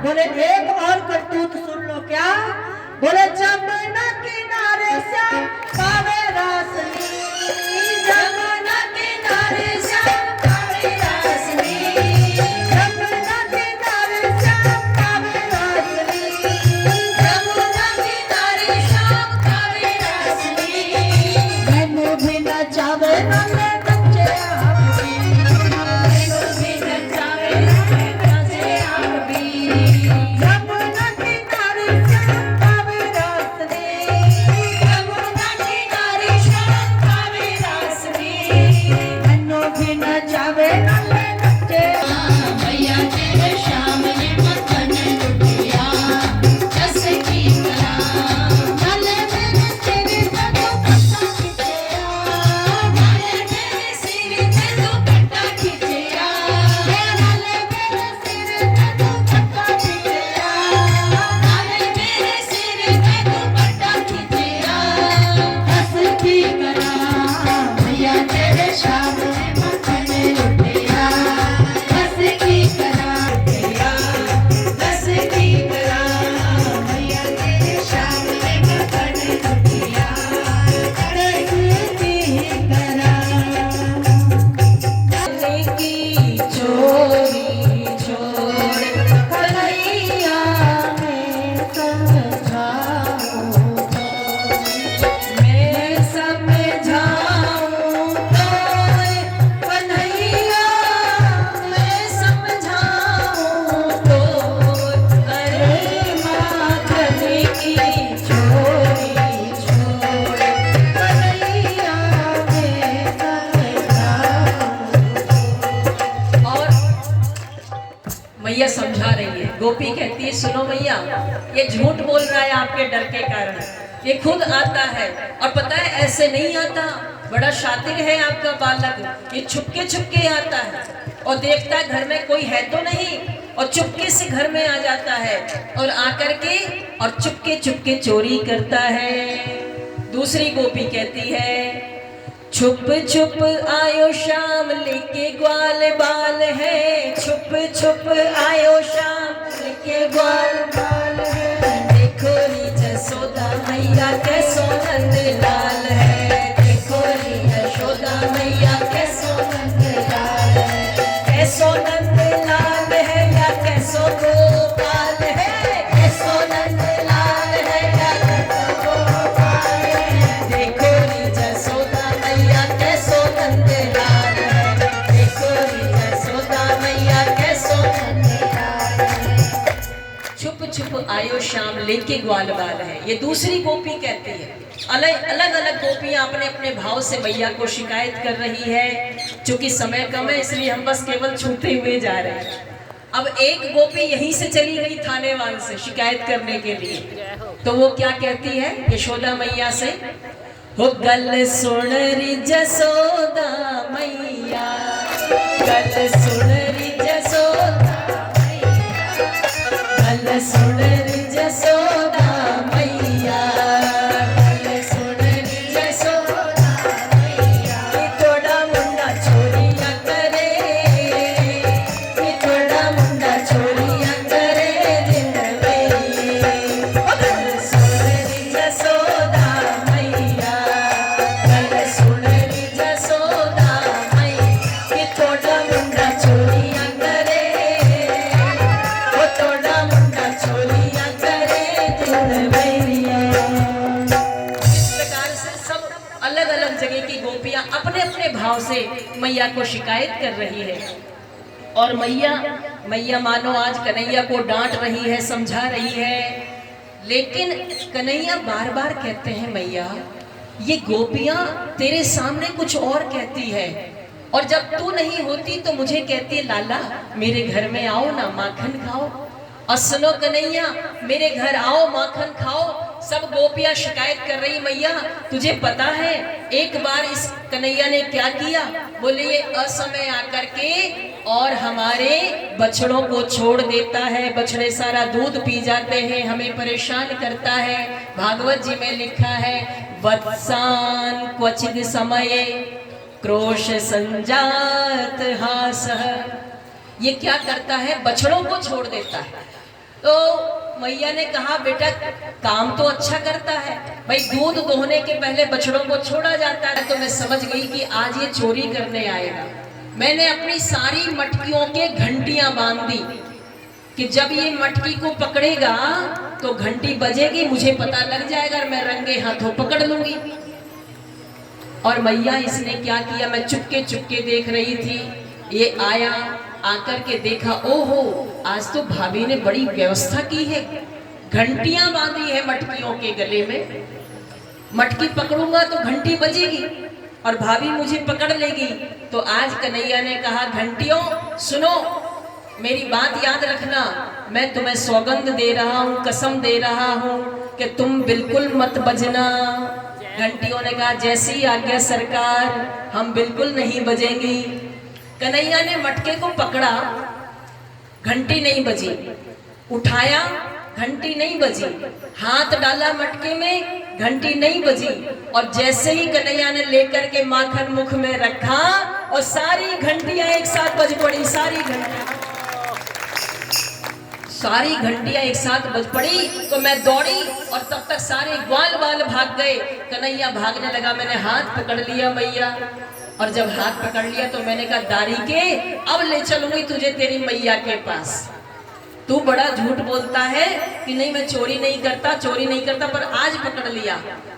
बोले एक और करतूत सुन लो क्या। बोले जमुना किनारे श्याम पावे रासनी, जमुना किनारे श्याम पावे रासनी, जमुना किनारे श्याम पावे रासनी, जमुना किनारे श्याम पावे रासनी। मैनू भी नचावे नले नचे आप भी, मैनू भी नचावे नले नचे आप भी। जमुना किनारे श्याम पावे रासनी, जमुना किनारे श्याम पावे रासनी। मैनू भी नचावे नले नचे मैया तेरे श्याम ने मखन लुटिया जस की तरह। नले मेरे सिर पे तो पट्टा खिंचया, नले मेरे सिर पे तो पट्टा खिंचया, नले मेरे सिर पे तो पट्टा खिंचया, नले मेरे सिर पे तो पट्टा खिंचया। हंस की करा मैया तेरे श्याम ने मखन लुटिया, हंस की करा लुटिया, हंस की करा मैया तेरे श्याम ने मखन लुटिया, हंस की करा। की चोरी छोड़ कन्हैया मैं समझाऊं तो, मैं समझाऊं तो कन्हैया मैं समझाऊं तो। अरे माखन की चोरी छोड़ कन्हैया मैं समझाऊं। और मैया समझा रही है। गोपी कहती है सुनो मैया, ये झूठ बोल रहा है आपके डर के कारण, ये खुद आता है और पता है ऐसे नहीं आता, बड़ा शातिर है आपका बालक, ये छुपके आता है और देखता है घर में कोई है तो नहीं और चुपके से घर में आ जाता है और आकर के और चुपके चोरी करता है। दूसरी गोपी कहती है छुप छुप आयो शाम लेके ग्वाल बाल है, छुप आयो शाम लेके ग्वाल बाल है। देखो री जसोदा मैया कैसो नंद लाल है, देखो री यशोदा मैया कैसो नंद लाल है, कैसो नंद लाल है या कैसो गोपाल है, कैसो नंद लाल है या कैसो गोपाल है। देखो री जसोदा मैया कैसो नंद लाल है, देखो री जसोदा मैया कैसो नंद लाल है। छुप आयो शाम लेके ग्वाल बाल है, ये दूसरी गोपी कहती है। अलग अलग गोपियां अपने अपने भाव से मैया को शिकायत कर रही है। चूंकि समय कम है इसलिए हम बस केवल छूते हुए जा रहे हैं। अब एक गोपी यहीं से चली गई थानेवाल से शिकायत करने के लिए, तो वो क्या कहती है यशोदा मैया से, हो गल सुन री जसोदा मैया, गल सुन री जसोदा मैया, गल सुन री जसोदा मैया, गल सुन री जसोदा मैया। कि थोड़ा मुंडा चोरियां करे, कि थोड़ा मुंडा चोरियां करे दिन में। गल सुन री जसोदा मैया, गल सुन री जसोदा मैया। कि थोड़ा मुंडा चोरियां करे, वो थोड़ा मुंडा चोरियां करे दिन में। इस प्रकार से सब अलग अलग जगह की गोपियां अपने अपने भाव से मैया को शिकायत कर रही है। और मैया मानो आज कन्हैया को डांट रही है, समझा रही है। लेकिन कन्हैया बार बार कहते हैं मैया ये गोपियां तेरे सामने कुछ और कहती है, और जब तू नहीं होती तो मुझे कहती है लाला मेरे घर में आओ ना माखन खाओ। और सुनो कन्हैया मेरे घर आओ माखन खाओ। सब गोपियां शिकायत कर रही मैया तुझे पता है एक बार इस कन्हैया ने क्या किया, बोले ये असमय आकर के और हमारे बछड़ों को छोड़ देता है, बछड़े सारा दूध पी जाते हैं, हमें परेशान करता है। भागवत जी में लिखा है वत्सान क्वचिद समये क्रोश संजात हासः। ये क्या करता है, बछड़ों को छोड़ देता है। तो मैया ने कहा बेटा काम तो अच्छा करता है भाई, दूध दोहने के पहले बछड़ों को छोड़ा जाता है। तो मैं समझ गई कि आज ये चोरी करने आएगा। मैंने अपनी सारी मटकियों के घंटियां बांध दी कि जब ये मटकी को पकड़ेगा तो घंटी बजेगी, मुझे पता लग जाएगा और मैं रंगे हाथों पकड़ लूंगी। और मैया इसने क्या किया, मैं चुपके चुपके देख रही थी। ये आया, आकर के देखा, ओहो आज तो भाभी ने बड़ी व्यवस्था की है, घंटियां बांधी है मटकियों के गले में। मटकी पकड़ूंगा तो घंटी बजेगी और भाभी मुझे पकड़ लेगी। तो आज कन्हैया ने कहा, घंटियों सुनो, मेरी बात याद रखना, मैं तुम्हें सौगंध दे रहा हूँ, कसम दे रहा हूँ कि तुम बिल्कुल मत बजना। घंटियों ने कहा, जैसी आज्ञा सरकार, हम बिल्कुल नहीं बजेंगी। कन्हैया ने मटके को पकड़ा, घंटी नहीं बजी, उठाया, घंटी नहीं बजी, हाथ डाला मटके में, घंटी नहीं बजी। और जैसे ही कन्हैया ने लेकर के माखन मुख में रखा और सारी घंटियां एक साथ बज पड़ी, सारी घंटियां एक साथ बज पड़ी। तो मैं दौड़ी और तब तक सारे ग्वाल बाल भाग गए। कन्हैया भागने लगा, मैंने हाथ पकड़ लिया मैया, और जब हाथ पकड़ लिया तो मैंने कहा, दारी के अब ले चलूंगी तुझे तेरी मैया के पास। तू बड़ा झूठ बोलता है कि नहीं मैं चोरी नहीं करता, पर आज पकड़ लिया।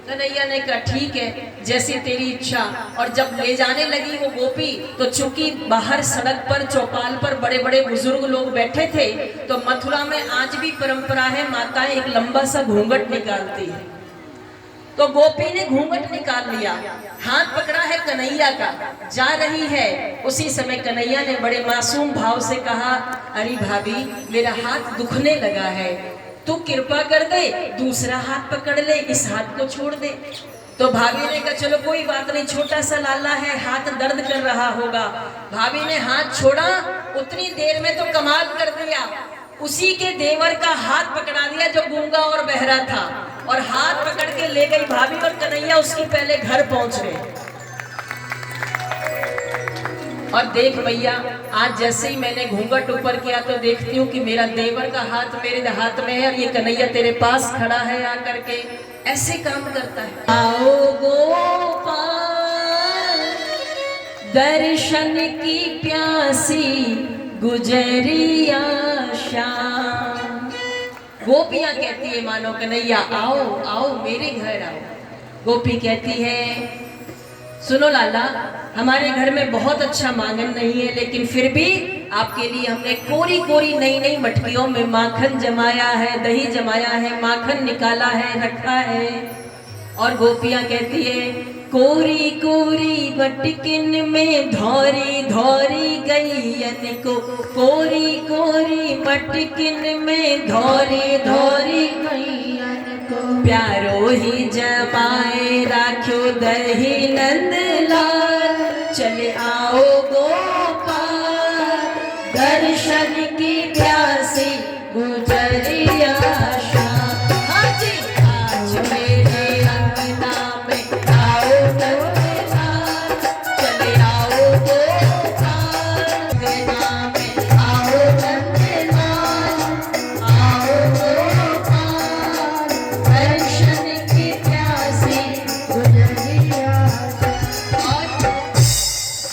कन्हैया ने कहा, ठीक है जैसी तेरी इच्छा। और जब ले जाने लगी वो गोपी, तो चूंकि बाहर सड़क पर चौपाल पर बड़े बड़े बुजुर्ग लोग बैठे थे, तो मथुरा में आज भी परंपरा है, माताएं एक लंबा सा घूंघट निकालती है। तो गोपी ने घूंघट निकाल लिया, हाथ पकड़ा है कन्हैया का, जा रही है। उसी समय कन्हैया ने बड़े मासूम भाव से कहा, अरे भाभी मेरा हाथ दुखने लगा है, तू कृपा कर दे, दूसरा हाथ पकड़ ले, इस हाथ को छोड़ दे। तो भाभी ने कहा, चलो कोई बात नहीं, छोटा सा लाला है, हाथ दर्द कर रहा होगा। भाभी ने हाथ छोड़ा, उतनी देर में तो कमाल कर दिया, उसी के देवर का हाथ पकड़ा दिया जो गूंगा और बहरा था, और हाथ पकड़ के ले गई भाभी, और कन्हैया उसके पहले घर पहुंच गए। और देख भैया, आज जैसे ही मैंने घूंघट ऊपर किया तो देखती हूँ कि मेरा देवर का हाथ मेरे हाथ में है और ये कन्हैया तेरे पास खड़ा है, आकर के ऐसे काम करता है। आओ गोपाल दर्शन की प्यासी गुजरिया शाम। गोपियां कहती है, मानो कन्हैया आओ आओ मेरे घर आओ। गोपी कहती है, सुनो लाला, हमारे घर में बहुत अच्छा मांगन नहीं है, लेकिन फिर भी आपके लिए हमने कोरी कोरी नई नई मटकियों में माखन जमाया है, दही जमाया है, माखन निकाला है, रखा है। और गोपियां कहती है, कोरी कोरी मटकिन में धौरी धौरी गैयन को, कोरी कोरी मटकिन में धौरी धौरी गैयन को, प्यारो ही जमाए राख्यो दही नंदलाल, चले आओ गोपाल दर्शन की प्यासी गुजरिया शाम। हाँ जी, आज मेरे अंगना में आओ नंदलाल, चले आओ गोपाल अंगना में आओ नंदलाल, आओ गोपाल दर्शन की प्यासी गुजरिया।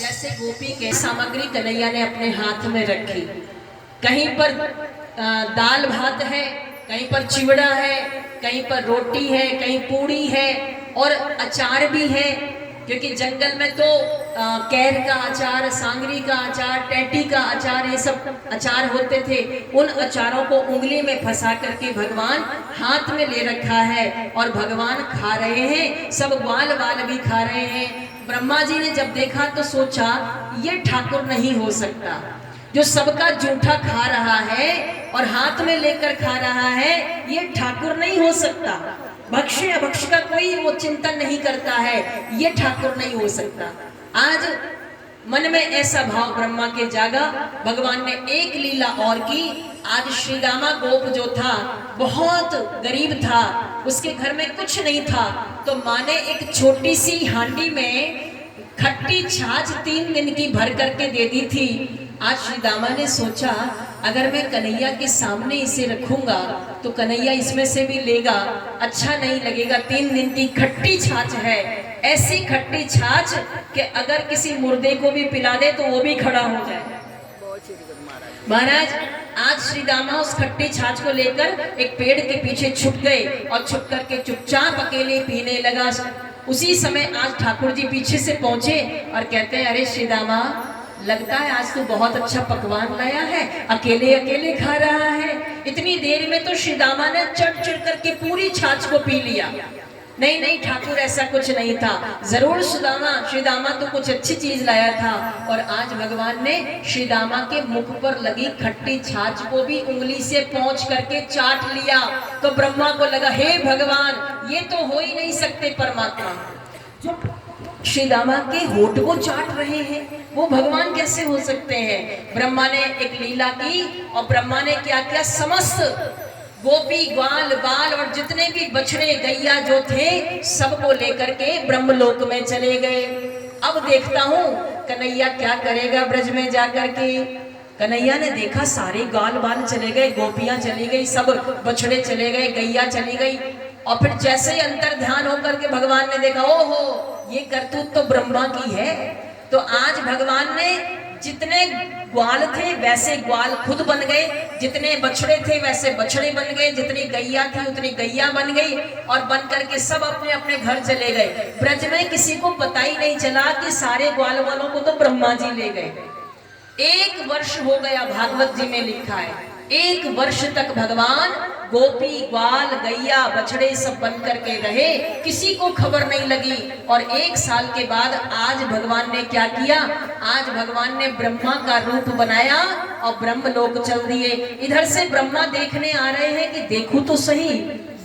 जैसे गोपी के सामग्री कन्हैया ने अपने हाथ में रखी, कहीं पर दाल भात है, कहीं पर चिवड़ा है, कहीं पर रोटी है, कहीं पूड़ी है, और अचार भी है, क्योंकि जंगल में तो कैर का अचार, सांगरी का अचार, टैटी का अचार, ये सब अचार होते थे। उन अचारों को उंगली में फंसा करके भगवान हाथ में ले रखा है और भगवान खा रहे हैं, सब ग्वाल बाल भी खा रहे हैं। ब्रह्मा जी ने जब देखा तो सोचा, ये ठाकुर नहीं हो सकता, जो सबका जूठा खा रहा है और हाथ में लेकर खा रहा है, ये ठाकुर नहीं हो सकता। भक्ष्य अभक्ष्य का कोई वो चिंतन नहीं करता है, ये ठाकुर नहीं हो सकता। आज मन में ऐसा भाव ब्रह्मा के जागा। भगवान ने एक लीला और की। आज श्रीदामा गोप जो था बहुत गरीब था, उसके घर में कुछ नहीं था, तो माँ ने एक छोटी सी हांडी में खट्टी छाछ 3 दिन की भर करके दे दी थी। आज श्रीदामा ने सोचा अगर मैं कन्हैया के सामने इसे रखूंगा तो कन्हैया इसमें से भी लेगा, अच्छा नहीं लगेगा। 3 दिन की खट्टी छाछ है, ऐसी खट्टी छाछ कि अगर किसी मुर्दे को भी पिला दे तो वो भी खड़ा हो जाए। महाराज आज श्री दामा उस खट्टी छाछ को लेकर एक पेड़ के पीछे छुप गए और छुप करके चुपचाप अकेले पीने लगा। उसी समय आज ठाकुर जी पीछे से पहुंचे और कहते हैं, अरे श्री दामा, लगता है आज तू बहुत अच्छा पकवान लाया है, अकेले अकेले खा रहा है। इतनी देर में तो श्री दामा ने चढ़ चढ़ करके पूरी छाछ को पी लिया। नहीं नहीं ठाकुर, ऐसा कुछ नहीं था, जरूर श्री दामा तो कुछ अच्छी चीज लाया था। और आज भगवान ने श्री दामा के मुख पर लगी खट्टी छाछ को भी उंगली से पोंछ करके चाट लिया। तो ब्रह्मा को लगा, हे भगवान, ये तो हो ही नहीं सकते परमात्मा, जो श्री दामा के होठ को चाट रहे हैं वो भगवान कैसे हो सकते हैं। ब्रह्मा ने एक लीला की और ब्रह्मा ने क्या किया, समस्त गोपी ग्वाल बाल और जितने भी बछड़े गैया जो थे सबको लेकर के ब्रह्मलोक में चले गए। अब देखता हूँ कन्हैया क्या करेगा ब्रज में जाकर के। कन्हैया ने देखा सारे ग्वाल बाल चले गए, गोपियां चली गई, सब बछड़े चले गए, गैया चली गई। और फिर जैसे ही अंतर ध्यान होकर के भगवान ने देखा, ओहो ये करतूत तो ब्रह्मा की है। तो आज भगवान ने जितने ग्वाल थे वैसे ग्वाल खुद बन गए, जितने बछड़े थे वैसे बछड़े बन गए, जितनी गैया थी उतनी गैया बन गई और बन करके सब अपने अपने घर चले गए। ब्रज में किसी को पता ही नहीं चला कि सारे ग्वाल वालों को तो ब्रह्मा जी ले गए। 1 वर्ष हो गया, भागवत जी में लिखा है, 1 वर्ष तक भगवान गोपी ग्वाल गैया बछड़े सब बन करके रहे, किसी को खबर नहीं लगी। और 1 साल के बाद आज भगवान ने क्या किया, आज भगवान ने ब्रह्मा का रूप बनाया और ब्रह्मलोक चल दिए। इधर से ब्रह्मा देखने आ रहे हैं कि देखो तो सही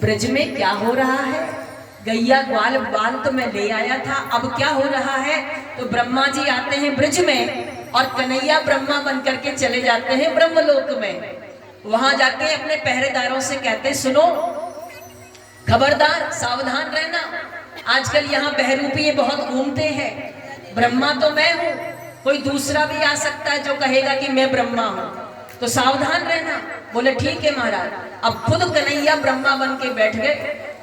ब्रज में क्या हो रहा है, गैया ग्वाल बाल तो मैं ले आया था, अब क्या हो रहा है। तो ब्रह्मा जी आते हैं ब्रज में और कन्हैया ब्रह्मा बन करके चले जाते हैं ब्रह्मलोक में। वहां जाके अपने पहरेदारों से कहते, सुनो खबरदार सावधान रहना, आजकल यहाँ बहरूपी बहुत घूमते हैं, ब्रह्मा तो मैं हूँ, कोई दूसरा भी आ सकता है जो कहेगा कि मैं ब्रह्मा हूँ, तो सावधान रहना। बोले ठीक है महाराज। अब खुद कन्हैया ब्रह्मा बन के बैठ गए।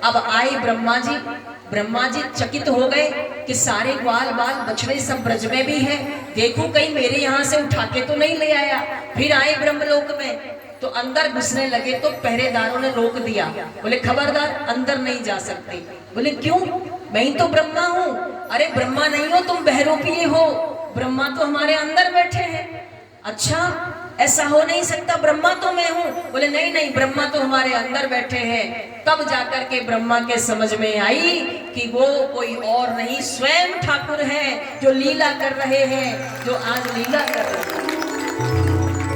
अब आए ब्रह्मा जी चकित हो गए कि सारे ग्वाल बाल बछड़े सब ब्रज में भी हैं, देखो कहीं मेरे यहाँ से उठा के तो नहीं ले आया। फिर आए ब्रह्मलोक में तो अंदर घुसने लगे तो पहरेदारों ने रोक दिया, बोले खबरदार अंदर नहीं जा सकते। बोले क्यों, मैं ही तो ब्रह्मा हूँ। अरे ब्रह्मा नहीं हो तुम, बहरूपीय हो, ब्रह्मा तो हमारे अंदर बैठे हैं। अच्छा ऐसा हो नहीं सकता, ब्रह्मा तो मैं हूँ। बोले नहीं नहीं, ब्रह्मा तो हमारे अंदर बैठे हैं। तब जाकर के ब्रह्मा के समझ में आई कि वो कोई और नहीं, स्वयं ठाकुर है जो लीला कर रहे हैं, जो आज लीला कर रहे हैं।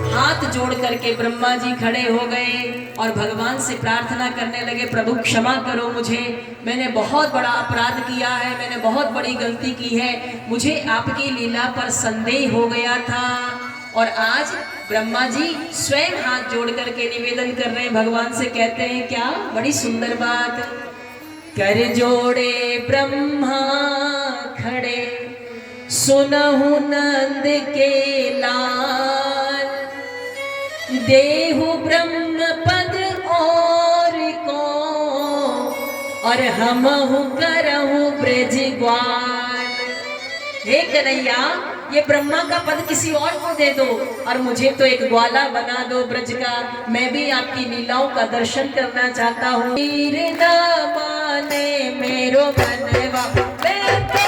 हाथ जोड़ करके ब्रह्मा जी खड़े हो गए और भगवान से प्रार्थना करने लगे, प्रभु क्षमा करो मुझे, मैंने बहुत बड़ा अपराध किया है, मैंने बहुत बड़ी गलती की है, मुझे आपकी लीला पर संदेह हो गया था। और आज ब्रह्मा जी स्वयं हाथ जोड़ करके निवेदन कर रहे हैं भगवान से, कहते हैं क्या बड़ी सुंदर बात, कर जोड़े ब्रह्मा खड़े सुनहु नंद के लाल, देहु ब्रह्म पद और को और हमहु करहु ब्रज ग्वाल। हे कन्हैया, ये ब्रह्मा का पद किसी और को दे दो और मुझे तो एक ग्वाला बना दो ब्रज का, मैं भी आपकी लीलाओं का दर्शन करना चाहता हूँ। वीर न माने मेरो मनवा, मैं तो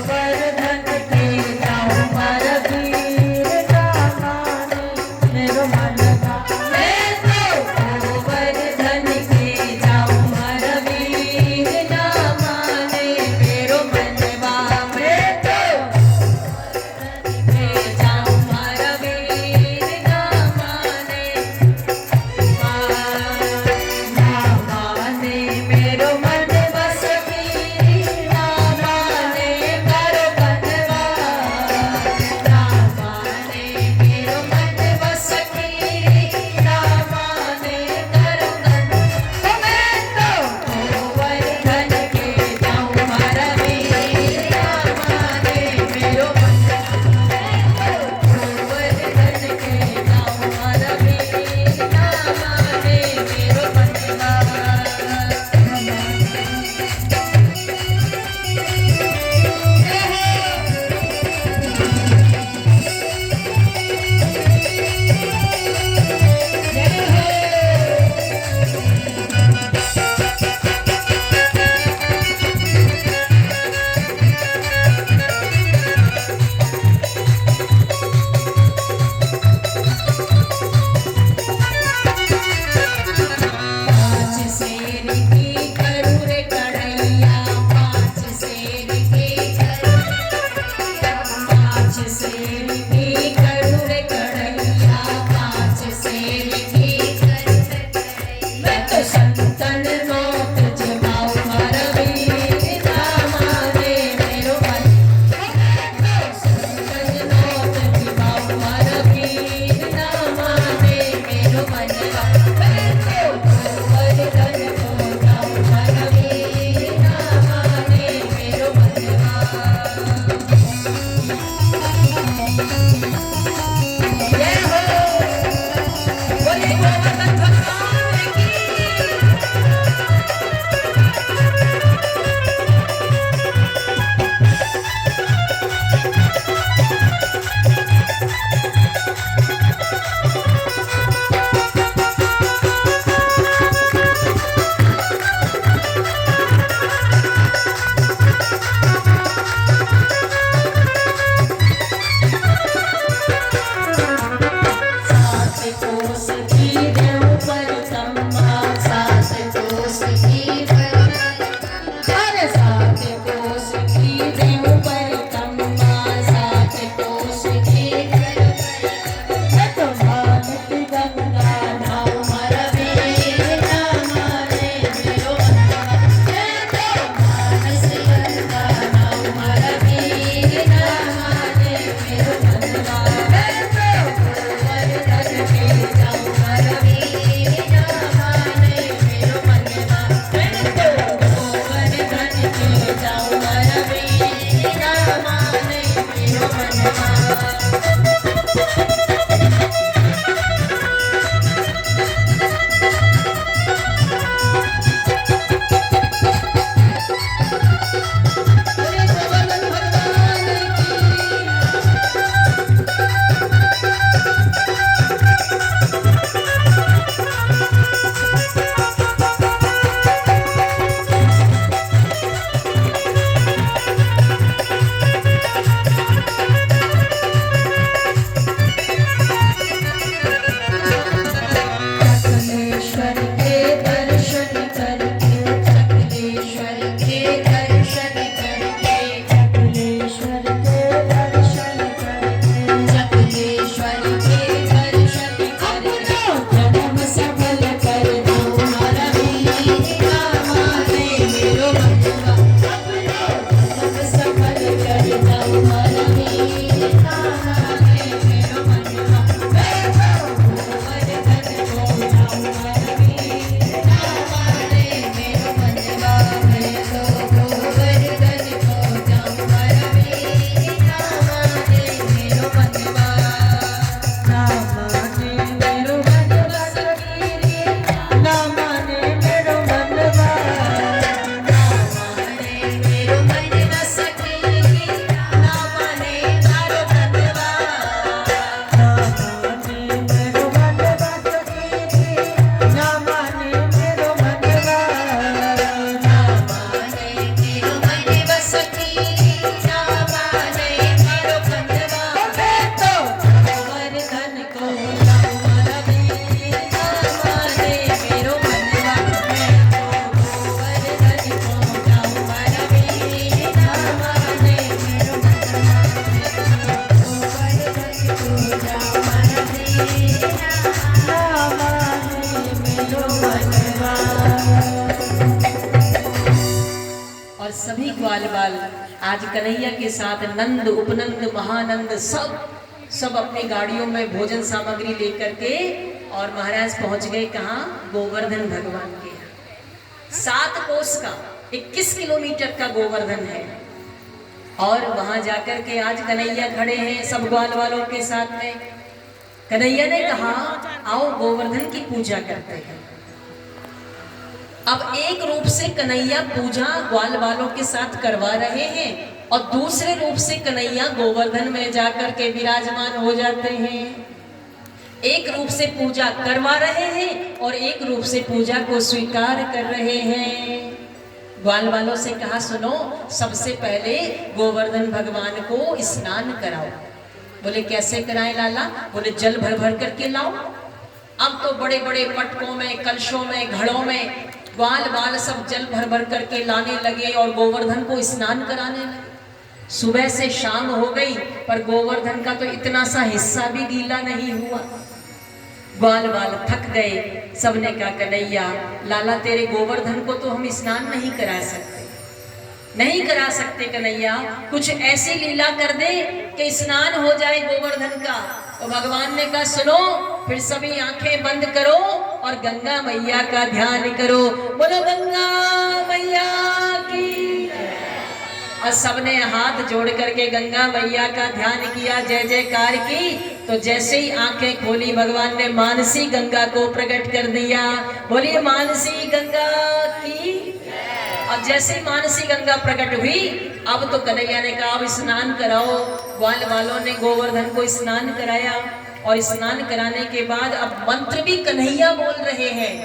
वर्धन के जाऊं मर, वीर न माने मेरो मनवा, मैं तो वर्धन के जाऊं मर, वीर न माने मेरो मनवा, मैं तो गोवर्धन भगवान की। और सभी ग्वाल बाल आज कन्हैया के साथ नंद उपनंद महानंद सब अपनी गाड़ियों में भोजन सामग्री लेकर के और महाराज पहुंच गए कहाँ? गोवर्धन भगवान के यहाँ। 7 कोस का 21 किलोमीटर का गोवर्धन है और वहां जाकर के आज कन्हैया खड़े हैं सब ग्वाल वालों के साथ में। कन्हैया ने कहा आओ गोवर्धन की पूजा करते हैं। अब एक रूप से कन्हैया पूजा ग्वाल वालों के साथ करवा रहे हैं और दूसरे रूप से कन्हैया गोवर्धन में जाकर के विराजमान हो जाते हैं। एक रूप से पूजा करवा रहे हैं और एक रूप से पूजा को स्वीकार कर रहे हैं। ग्वाल वालों से कहा सुनो सबसे पहले गोवर्धन भगवान को स्नान कराओ। बोले कैसे कराएं लाला? बोले जल भर भर करके लाओ। अब तो बड़े बड़े मटकों में कलशों में घड़ों में ग्वाल बाल सब जल भर भर करके लाने लगे और गोवर्धन को स्नान कराने लगे। सुबह से शाम हो गई पर गोवर्धन का तो इतना सा हिस्सा भी गीला नहीं हुआ। ग्वाल बाल थक गए। सबने कहा कन्हैया लाला तेरे गोवर्धन को तो हम स्नान नहीं करा सकते, नहीं करा सकते कन्हैया, कुछ ऐसी लीला कर दे कि स्नान हो जाए गोवर्धन का। तो भगवान ने कहा सुनो फिर सभी आंखें बंद करो और गंगा मैया का ध्यान करो। बोलो गंगा मैया की। और सबने हाथ जोड़ करके गंगा मैया का ध्यान किया, जय जयकार की। तो जैसे ही आंखें खोली भगवान ने मानसी गंगा को प्रकट कर दिया। बोलिए मानसी गंगा की। और जैसे ही मानसी गंगा प्रकट हुई, अब तो कन्हैया ने कहा अब स्नान कराओ। ग्वाल वालों ने गोवर्धन को स्नान कराया और स्नान कराने के बाद अब मंत्र भी कन्हैया बोल रहे हैं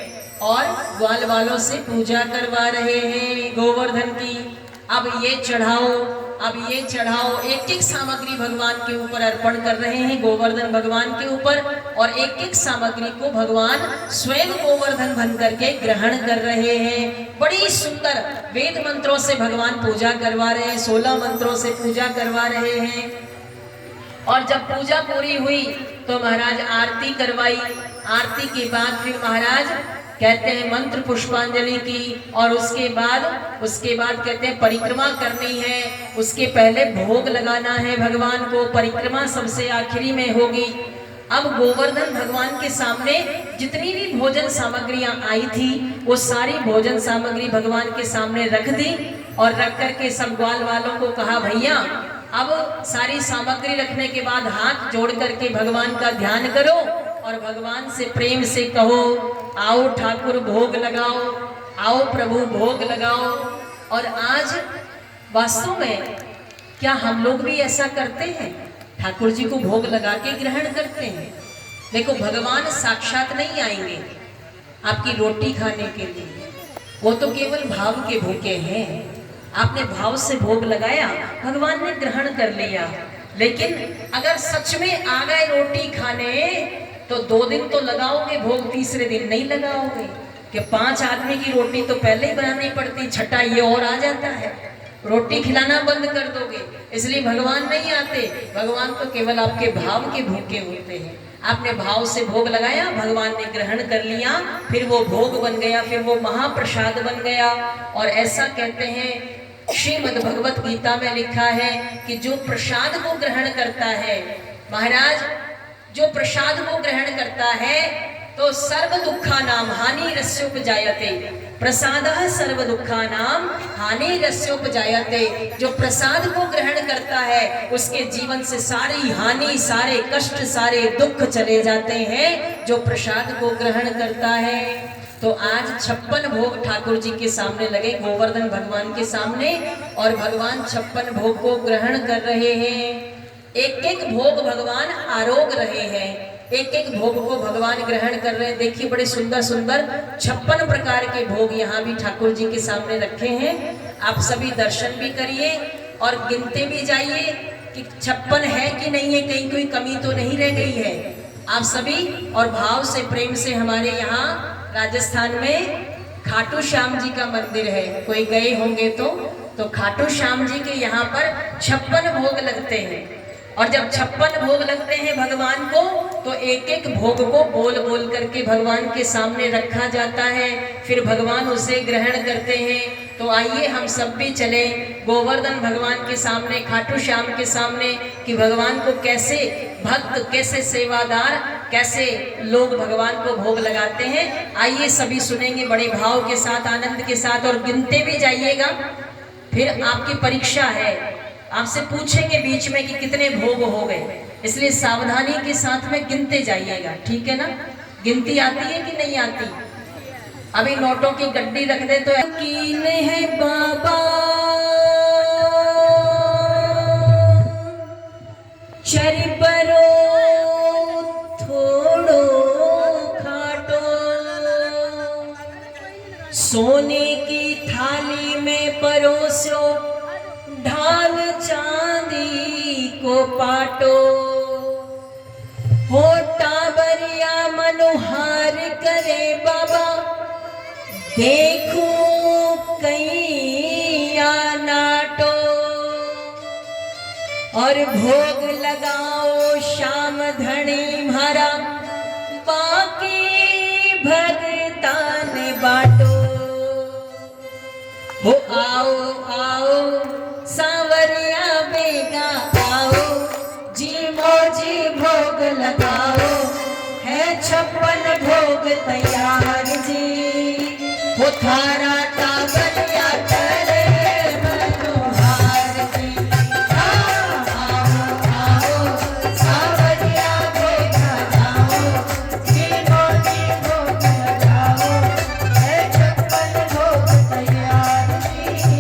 और ग्वाल वालों से पूजा करवा रहे हैं गोवर्धन की। अब ये चढ़ाओ, अब ये चढ़ाओ, एक एक सामग्री भगवान के ऊपर अर्पण कर रहे हैं, गोवर्धन भगवान के ऊपर। और एक एक सामग्री को भगवान स्वयं गोवर्धन बन करके ग्रहण कर रहे हैं। बड़ी सुंदर वेद मंत्रों से भगवान पूजा करवा रहे हैं, 16 मंत्रों से पूजा करवा रहे हैं। और जब पूजा पूरी हुई तो महाराज आरती करवाई। आरती के बाद फिर महाराज कहते हैं मंत्र पुष्पांजलि की और उसके बाद कहते हैं परिक्रमा करनी है। उसके पहले भोग लगाना है भगवान को, परिक्रमा सबसे आखिरी में होगी। अब गोवर्धन भगवान के सामने जितनी भी भोजन सामग्रियां आई थी वो सारी भोजन सामग्री भगवान के सामने रख दी और रख करके सब ग्वाल वालों को कहा भैया अब सारी सामग्री रखने के बाद हाथ जोड़ करके भगवान का ध्यान करो और भगवान से प्रेम से कहो आओ ठाकुर भोग लगाओ, आओ प्रभु भोग लगाओ। और आज वास्तव में क्या हम लोग भी ऐसा करते हैं, ठाकुर जी को भोग लगा के ग्रहण करते हैं? देखो भगवान साक्षात नहीं आएंगे आपकी रोटी खाने के लिए, वो तो केवल भाव के भूखे हैं। आपने भाव से भोग लगाया, भगवान ने ग्रहण कर लिया। लेकिन अगर सच में आ गए रोटी खाने तो 2 दिन तो लगाओगे भोग, तीसरे दिन नहीं लगाओगे कि 5 आदमी की रोटी तो पहले ही बनानी पड़ती, छठा ये और आ जाता है, रोटी खिलाना बंद कर दोगे। इसलिए भगवान नहीं आते, भगवान तो केवल आपके भाव के भूखे होते हैं। आपने भाव से भोग लगाया, भगवान ने ग्रहण कर लिया, फिर वो भोग बन गया, फिर वो महाप्रसाद बन गया। और ऐसा कहते हैं श्रीमद् भगवत गीता में लिखा है कि जो प्रसाद को ग्रहण करता है महाराज, जो प्रसाद को ग्रहण करता है तो सर्व दुखा नाम हानि रस्योपजायते, प्रसादः सर्व दुखा नाम हानि रस्योपजायते। जो प्रसाद को ग्रहण करता है उसके जीवन से सारी हानि, सारे कष्ट, सारे दुख चले जाते हैं जो प्रसाद को ग्रहण करता है। तो आज 56 भोग ठाकुर जी के सामने लगे, गोवर्धन भगवान के सामने, और भगवान 56 भोग को ग्रहण कर रहे हैं। एक एक भोग भगवान आरोग रहे हैं, एक एक भोग को भगवान ग्रहण कर रहे हैं। देखिए बड़े सुंदर सुंदर 56 प्रकार के भोग यहाँ भी ठाकुर जी के सामने रखे हैं। आप सभी दर्शन भी करिए और गिनते भी जाइए कि 56 है कि नहीं है, कहीं कोई कमी तो नहीं रह गई है। आप सभी और भाव से प्रेम से, हमारे यहाँ राजस्थान में खाटू श्याम जी का मंदिर है, कोई गए होंगे तो खाटू श्याम जी के यहाँ पर 56 भोग लगते हैं। और जब 56 भोग लगते हैं भगवान को तो एक एक भोग को बोल बोल करके भगवान के सामने रखा जाता है, फिर भगवान उसे ग्रहण करते हैं। तो आइए हम सब भी चले गोवर्धन भगवान के सामने, खाटू श्याम के सामने, कि भगवान को कैसे भक्त, कैसे सेवादार, कैसे लोग भगवान को भोग लगाते हैं। आइए सभी सुनेंगे बड़े भाव के साथ, आनंद के साथ, और गिनते भी जाइएगा। फिर आपकी परीक्षा है, आपसे पूछेंगे बीच में कि कितने भोग हो गए, इसलिए सावधानी के साथ में गिनते जाइएगा, ठीक है ना? गिनती आती है कि नहीं आती? अभी नोटों की गड्डी रख दे तो कीन है बाबा चरिबरो थोड़ो खाटो, सोने की थाली में परोसो ढाल चांदी को पाटो, हो टाबरिया मनोहार करे बाबा देखो कैया नाटो, और भोग लगाओ शाम धनी भरा बाकी भगतान बाटो। हो आओ आओ सांवरिया बेगा आओ, जी मोजी भोग लगाओ, है 56 भोग तैयार जी, हो थारा टाबर